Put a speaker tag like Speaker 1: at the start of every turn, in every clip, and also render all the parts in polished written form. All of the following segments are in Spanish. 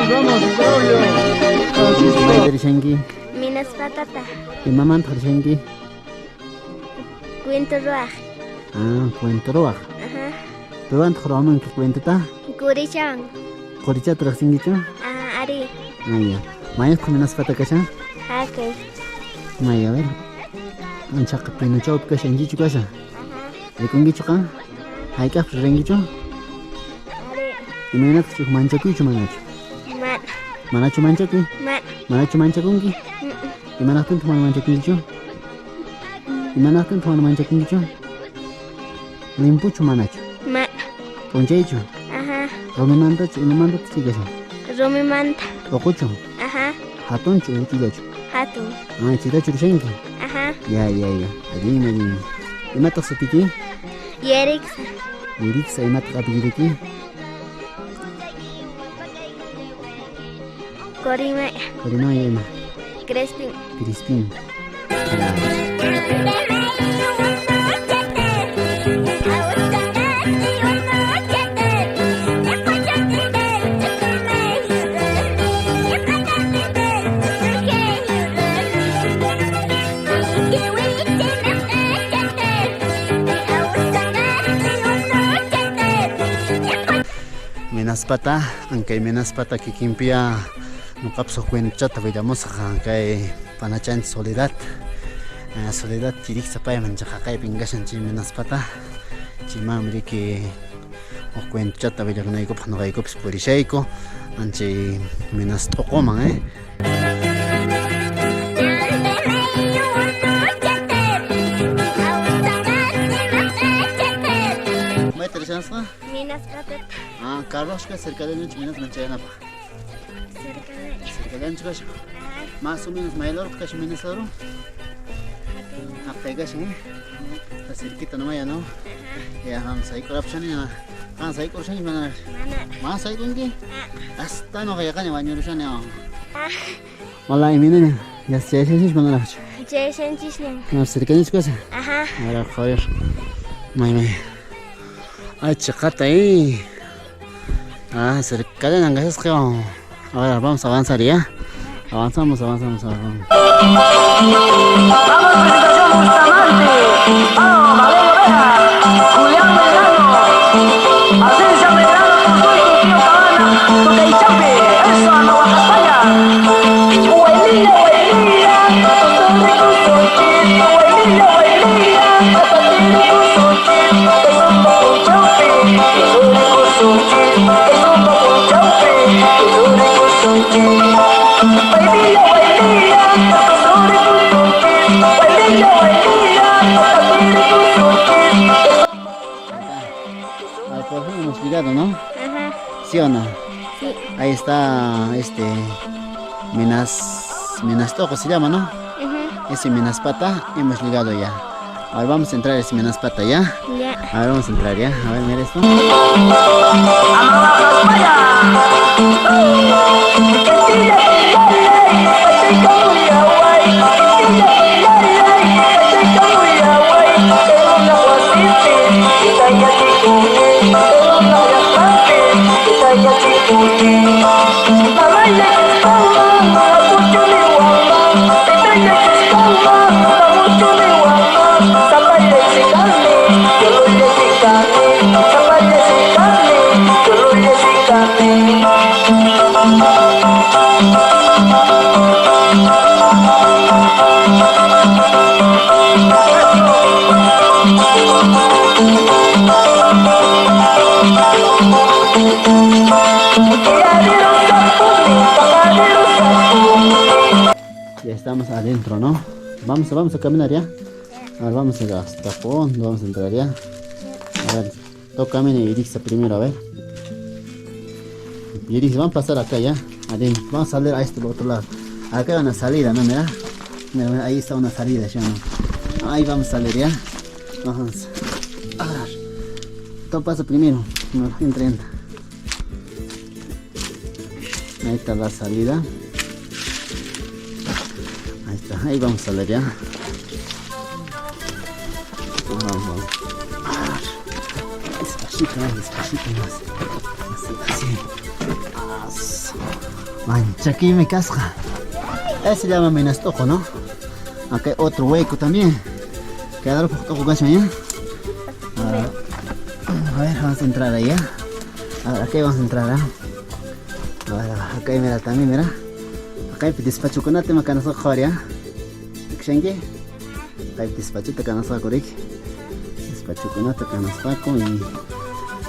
Speaker 1: vamos, Braulio. Francisco.
Speaker 2: May Darishangi.
Speaker 3: Minas patata.
Speaker 2: Imaman Darishangi.
Speaker 3: Cuento ruaj.
Speaker 2: Cuento roa.
Speaker 3: Ajá.
Speaker 2: Pewan Roman que cuenta ta.
Speaker 3: Curichan.
Speaker 2: Coricha Traxingicho.
Speaker 3: Ari.
Speaker 2: Ya. Mayas con unas patacasha.
Speaker 3: Hake.
Speaker 2: Maya, a ver. Ancha que pino chop que shenji chukasha.
Speaker 3: Ajá.
Speaker 2: Rekungi chuka. Hay que rengi chu.
Speaker 3: Ari.
Speaker 2: Imena chuk mancha ku chu manach.
Speaker 3: Man.
Speaker 2: Manachu mancha ku.
Speaker 3: Man.
Speaker 2: Manachu mancha kungi. Imana kun tuman mancha kungi chu. Imana kun tuman mancha kungi chu. Limpu chu manachu.
Speaker 3: Man.
Speaker 2: Ponche chu.
Speaker 3: Ajá.
Speaker 2: Romimanta chu imamanta chikasha.
Speaker 3: Rumi manta.
Speaker 2: Okuchu.
Speaker 3: Ajá.
Speaker 2: Hatun chu chigachu.
Speaker 3: Hatu.
Speaker 2: Chita chu shenki.
Speaker 3: Ajá.
Speaker 2: Ya. Adin. Imata sapiki.
Speaker 3: Yerixa.
Speaker 2: Yiriksa imata kapiki.
Speaker 3: Corime.
Speaker 2: Korino yema.
Speaker 3: Crespin.
Speaker 2: Crispin. Menaspata, aunque menaspata que quimpia no capso cuenta veamos acá panachan soledad. Soledad tiriksa pa man acá pingashan chi menaspata. Chimamri que o cuenta veamos na iko panoga iko sporishaiko anche menastoko man
Speaker 3: Minas patata.
Speaker 2: Carlos que cerca de noche minas manchana pa. Cerca de noche cacho. Más o menos mayor que cacho minas oro. Acá cacho, está cerquita no vaya no. Ya vamos ahí corrupción ya. Vamos ahí corrupción mana. Más ahí con qué? Hasta no vaya caña baño rushan ya. Hola Emine, ya se hace mana cacho.
Speaker 3: Jason Chisne.
Speaker 2: No cerca de noche cacho.
Speaker 3: Ajá.
Speaker 2: Ahora joder. May. Ay, chacata ahí. Cerca de Nangasas creo. A ver, vamos a avanzar ya. Avanzamos.
Speaker 4: Vamos, presentación Bustamante. Vamos, Valerio Vera. Julián Medrano. Asensio Medrano, Tutuy, tu tío Cabana. Tucaychape, eso, Nueva Castaña. Huelilla,
Speaker 2: Por fin hemos llegado, ¿no?
Speaker 3: Ajá.
Speaker 2: ¿Sí o no?
Speaker 3: Sí.
Speaker 2: Ahí está Minastoco se llama, ¿no?
Speaker 3: Ajá.
Speaker 2: Ese Minaspata, hemos llegado ya. Ahora vamos a entrar a ese Minaspata ya.
Speaker 3: Ya.
Speaker 2: A ver, vamos a entrar ya. A ver, mira esto. Ya estamos adentro, ¿no? Vamos a caminar ya. A ver, vamos a ir hasta fondo, vamos a entrar ya. A ver, tú camina y Irix primero, a ver. Irix, vamos a pasar acá ya. Adentro, vamos a salir a este otro lado. Acá hay una salida, ¿no? Mira. Mira, ahí está una salida, ¿ya no? Ahí vamos a salir ya. Vamos. A ver. Tú pasa primero. No, entra. Ahí está la salida. Ahí está, ahí vamos a salir ya. Vamos. Despacito más. Así. Manchaki me casca. Ese se llama Minastoco, ¿no? Acá hay otro hueco también. Quedaron un poco gacho, ¿ya? A ver, vamos a entrar ahí, ¿ya? A ver, aquí vamos a entrar, ¿ah? A ver, acá hay, mira, también, mira. Acá hay despacho con nate, macana soy joder, ¿ya? ¿Qué? Acá hay despacho, te canas a correr. Despacho con nate, canas paco y...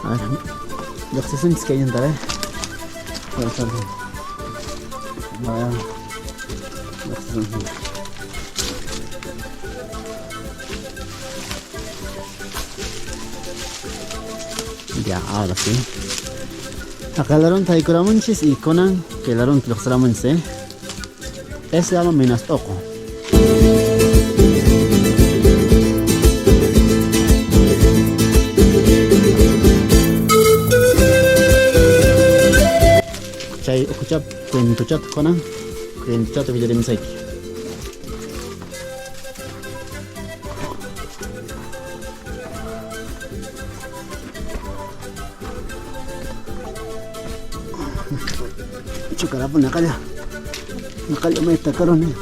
Speaker 2: A ver, lo que se siente es que hay un taber. A ver, ya, ahora sí. Acá laron taikuramunchis y konan que laron tloxramunse. Ese se llama Minastoco. Chay ukuchap kwentuchat konan kwentuchat villarim saiki. Chukarapon nakala may takaron eh.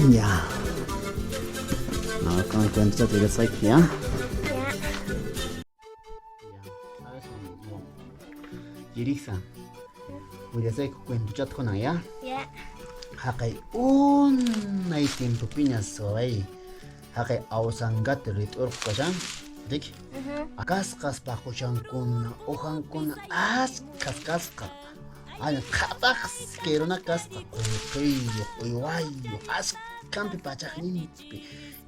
Speaker 2: Ya. Nah, kung kwentuchat villarim saiki ya. Jiriksan, udah saya kwentuchat konan ya.
Speaker 3: Ya.
Speaker 2: Hakai nay tiempo piña soy. Hakai ausangat ritur kosan. Dik. Akas pakuchan kun ohan kun kas. Ana kapas kerona kaska kuyo uiwayo kampi pachakni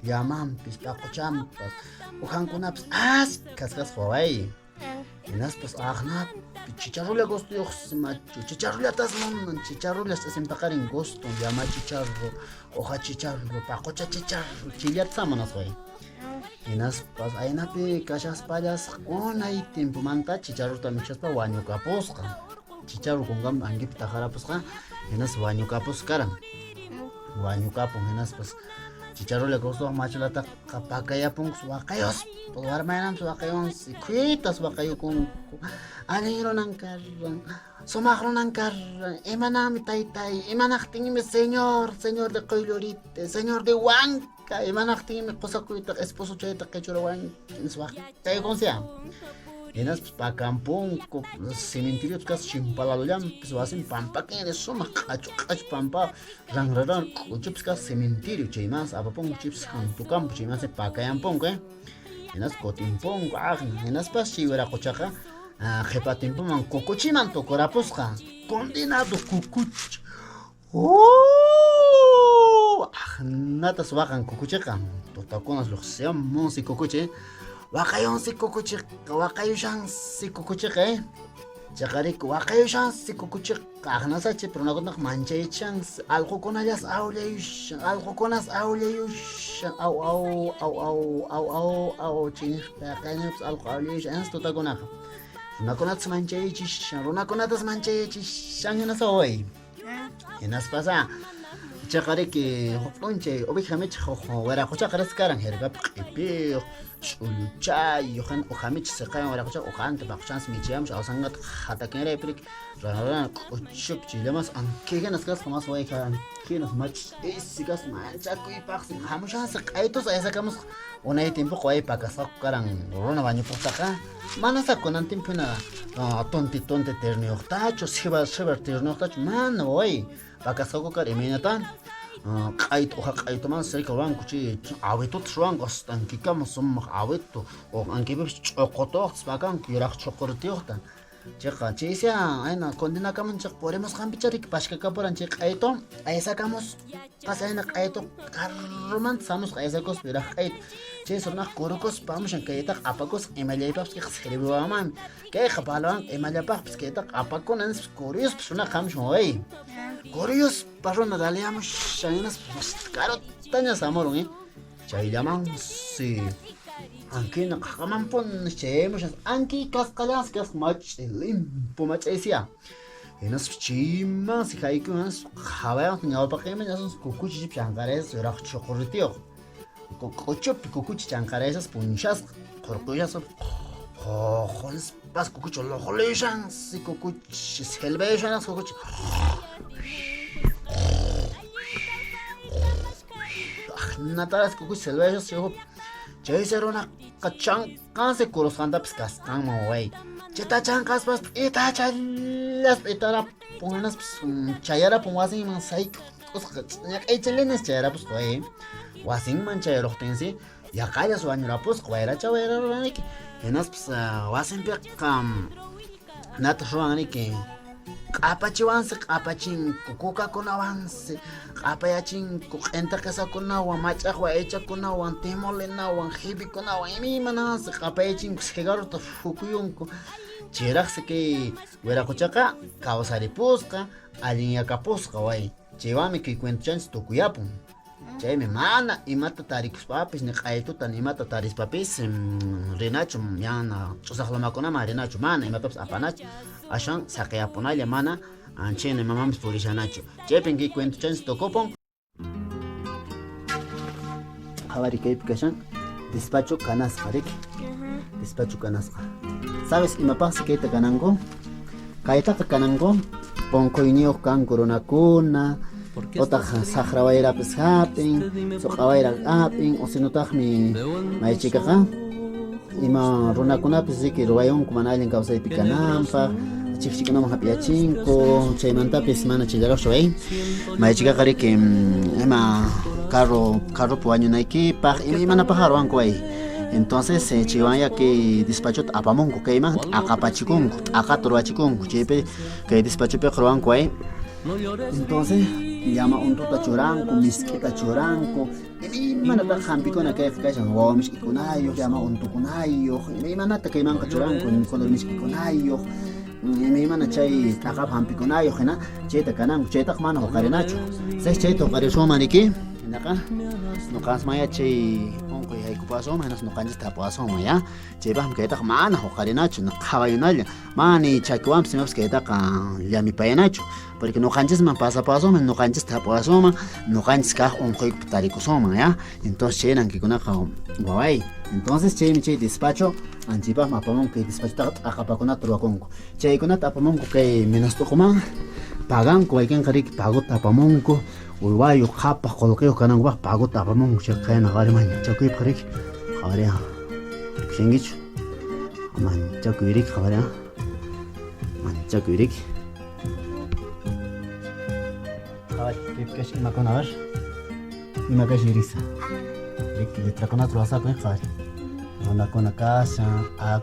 Speaker 2: llamanpis pakuchampas ohan kunapas kas fawai. Enas pues agnap chicharrula gusto macho chicharrula tasman chicharrula se empacar en gusto llama chicharro hoja chicharro pacocha chicharro chiliat samanas güey. Enas pues aynapi cachas payas con ahí tiempo manta chicharro también chaspa waño caposca chicharro con gam angip tajara pues enas waño capos karan waño capo enas pues chicharro le gusto macho la capacaya pong suakayos por manam suakayos kuitas suakayo con aniro nang karran somakro nang karran emanami taytay emanaktingimi señor de Coylorite señor de Huanca emanaktingimi qosakuita esposo chayta qechura Huanca suakay con sea enas pa kampung cementerio kas chimpaladolam pues wasin pampa que de soma qachu pampa rangraran chips kas cementerio chaymas apapong chips tu campo chaymas pa kayampong enas kotimpong enas pas chiwera qochaqa jepatimpo man kukuchiman tokorapusqa condenado kukuch natas waqan kukuchiqa tutakunas luqsiam monsi kukuchi waqayon si kukuchiq waqayushan si kukuchiq chaqarik waqayushan si kukuchiq qaqnasachi pero nakunaq manchaychan alqukunallas awlayushan alqukunas awlayushan aw chinih qaqañups alqu awlayushan enas tutakunaqa runakunatas manchaychishan runakunatas manchaychishan enas away enas pasa chaqarik huq'unchay ubijamich waraquchaqaras karan hergap q'ipiq ch'uluchay yohan uhamich seqayan waraqucha uhanta paquchans michiyamch awsangat hatakenray prik ranaran q'uchup chillamas ankiganas kas qamas waykan kinas mach isikas manchakuypaqsi hamushansi q'aytus aysakamus unay tiempo qoy pakasaq karan runa bañupuqtaqa manasa kunan tiempuna tonti terniyuqtachu sibar terniyuqtachu mana way pakasaqu kar imaynatan q'ayt uha q'aytuman cerca ruankuchi awitut ruanku hasta ankikaman sumaq awitu o ankipipish ch'uqutuqtas pakanku yuraq chuqurtiyuqta chayqa chaysia ayna condenakaman chayqa podemos hampicharik pashkakapuran chay q'aytu aysakamus qas ayna q'aytu karrumanta samusqa aysakuspa yuraq q'aytu chay surunaq kurukuspa amushan kaytaqa apakusqa imallaypaqpas kayqa sirbiwaman kayqa palawan imallapaqpas kaytaqa apakunanas kuriyuspas runaqa hamushan way Curios parrona daleamos shainas carotañas amorun chayllaman si anki naqaqamanpun chaymus anki kasqallas kas mach limpo mach'aysiya enas chiman si haykunas hawayan ñawpaqimi nasus kukuchi chanqarayas yuraq chuqurritiyuq kuchupi kukuchi chanqarayas punchas qurquyas Jones pas kukucho lojolejan, si kukuch selvejan, kukuch. Nataras kukuch selvejan, yo. Chayserona kachan kanse kuros handa piskas tang mawai. Cheta chankas pas ita chalas itara punganas chayara punwasin man saik. Yak echelenes chayara pues toy. Wasin man chayaro tensi. Ya kaya suanyura pues kwaira chawera ranik. Enas pues wasin pe kam nat roani ke Apachiwanse, apachin kukuka kunawanse, apayachin kukenta kasa kunawan, machakwa echa kunawan, timolenawan, hibi kunawan, imi manase, apayachin kusigaru to fukuyunku. Chiraxe que hueracochaca, causaripusca, aliñacapusca, way. Chewame que cuenchans to kuyapun. Chay me mana y mata taricus papis ni qaitutan y mata taris papis renacho yana chusaqlamakuna renacho mana y mataps apanach ashan saqiapunalla mana anchene mamams purishanacho chepen que cuento chans tocopon Javari Cape Kashan despacho canasca Rick despacho canasca ¿sabes y me pasa que te ganango? Kaita canango poncoinio can coronacuna Ota sahrawaira pesapin, sokawaira apin, o si no mi maichica ima runakuna pesiki ruayon kumanalin causa de picanampa, chichicanama hapiachinko, chaymanta pesmana chidarocho maichica cari que carro puaño naikipa, ima na pajaruanco ahí. Entonces chivaya que despacho apamonco que ima acapachiconco, acatoroachiconco, chepe que despacho peruanco ahí. Entonces llama un tuta choranco, misquita choranco, y manata jampicona que cayan o misquikunayo, llama un tucunayo, y manata que manca choranco, con el misquikunayo, y manachay taca jampikunayo, jena, cheta cananco, cheta mano o carenacho, seis cheto carezo maniquí, en acá, no casmaya chay, onco y haycupaso, menos no canjes tapaso, ya, chebam que ta mana o carenacho, no cabayunalla, mani chacuam, se me que ta ya mi payenacho. Porque no canches man pasa paso, no canches tapuasoma, no canches ca un juego taricosoma, ¿ya? Entonces chenan que con guay. Entonces che mi che despacho, antipa mapamon que despacho acapacona truaconco. Che con tapamonco que menos tocoma, pagan cualquier caric pago tapamonco, uruguayo japa coloqueo canangua pago tapamonco, che caen a garemaña, chacuy caric, jarea, xingich, man chacuiric, jarea, man chacuiric. كيفاش ما كنا غش ما كاش يريسا لك اللي تراكونا تروسا كوين خارج هنا كنا كاش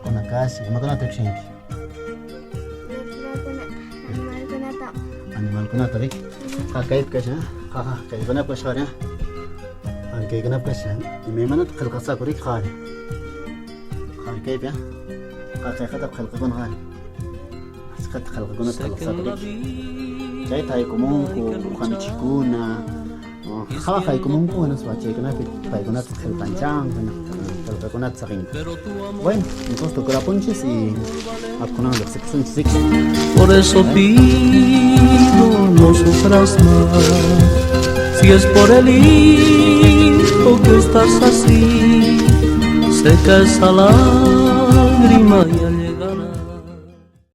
Speaker 2: كنا كاش ما كنا تكشينك أنا ما كنا تريك كيف كاش كيف أنا كاش خارج أنا كيف أنا كاش ما ندخل قصة كوريك خارج كيف يا كيف خدت خلق كون خارج خدت خلق كون تدخل قصة كوريك Chay tay kumunku, kamichikuna, jawa kay kumunku, nas wachay kuna pay kuna tselpanchang, talpa kuna tsakin. Bueno, entonces tocará ponches y apkunan los sexunchis.
Speaker 5: Por eso pido no sufras más, si es por el hijo que estás así, seca esa lágrima.